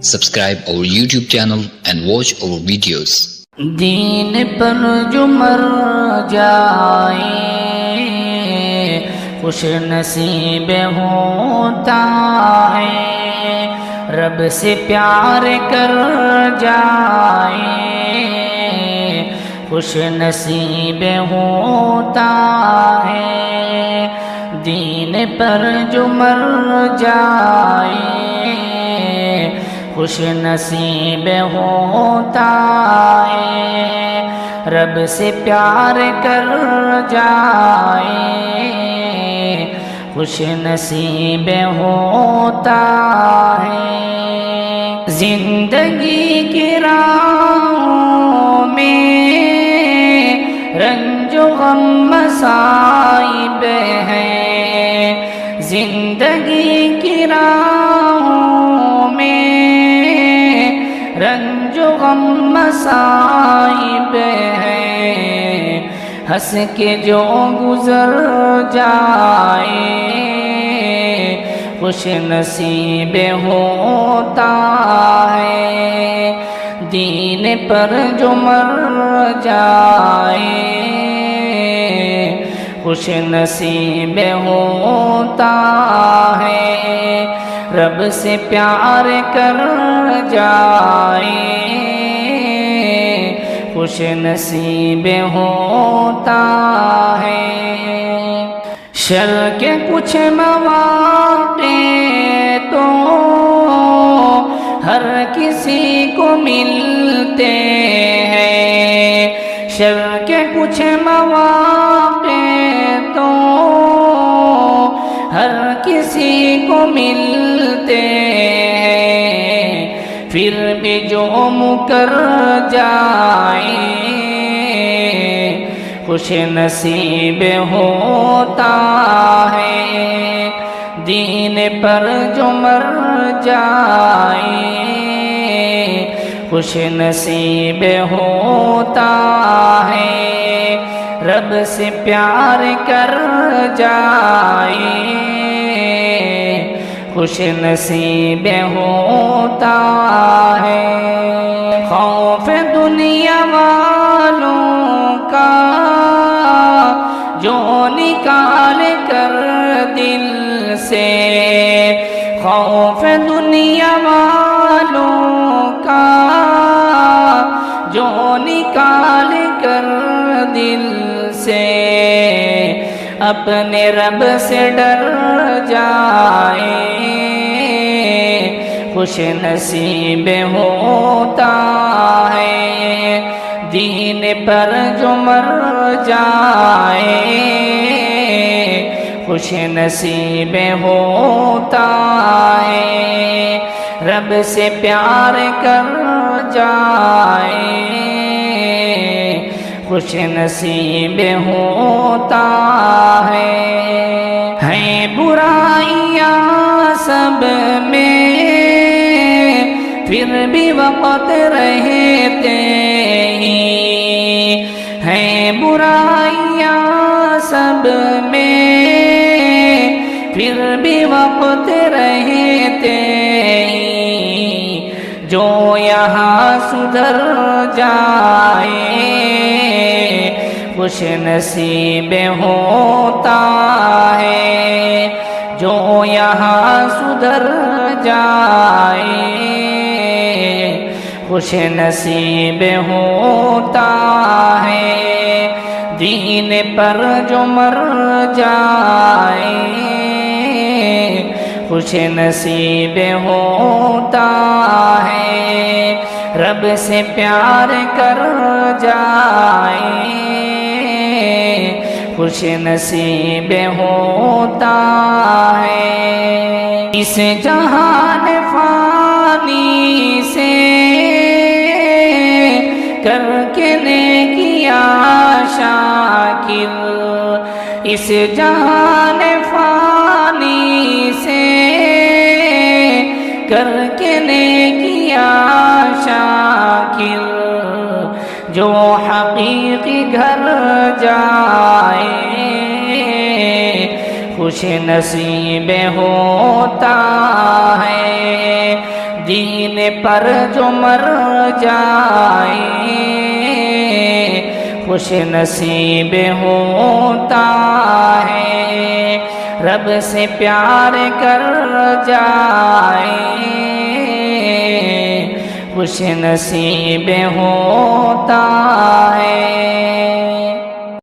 Subscribe our YouTube channel and watch our videos. دین پر جو مر جائے خوش نصیب ہوتا ہے، رب سے پیار کر جائے خوش نصیب ہوتا ہے۔ دین پر جو مر جائے خوش نصیب ہوتا ہے، رب سے پیار کر جائے خوش نصیب ہوتا ہے۔ زندگی کی راہوں میں رنج و غم مصائب ہیں، زندگی کی راہوں میں رنج و غم مصائب ہیں، ہنس کے جو گزر جائے خوش نصیب ہوتا ہے۔ دین پر جو مر جائے خوش نصیب ہوتا ہے، رب سے پیار کر جائے خوش نصیب ہوتا ہے۔ شر کے کچھ مواقع تو ہر کسی کو ملتے ہیں، شر کے کچھ مواقع تو ہر کسی کو ملتے ہیں، پھر بھی جو مکر جائے خوش نصیب ہوتا ہے۔ دین پر جو مر جائے خوش نصیب ہوتا ہے، رب سے پیار کر جائے خوش نصیب ہوتا ہے۔ خوف دنیا والوں کا جو نکال کر دل سے، خوف دنیا والوں کا جو نکال کر دل سے، اپنے رب سے ڈر جائے خوش نصیب ہوتا ہے۔ دین پر جو مر جائے خوش نصیب ہوتا ہے، رب سے پیار کر جائے خوش نصیب ہوتا ہے۔ برائیاں سب میں پھر بھی وقت رہتے ہی ہیں، برائیاں سب میں پھر بھی وقت رہتے ہی، جو یہاں سدھر جائے خوش نصیب ہوتا ہے، جو یہاں سدھر جائے خوش نصیب ہوتا ہے۔ دین پر جو مر جائے خوش نصیب ہوتا ہے، رب سے پیار کر جائے خوش نصیب ہوتا ہے۔ اس جہان فانی سے کر کے نیکیاں شاکر، اس جہان فانی سے کر کے نیکیاں شاکر، جو حقیقی گھر جائے خوش نصیب ہوتا ہے، دین پر جو مر جائے خوش نصیب ہوتا ہے، رب سے پیار کر جائے خوش نصیب ہوتا ہے۔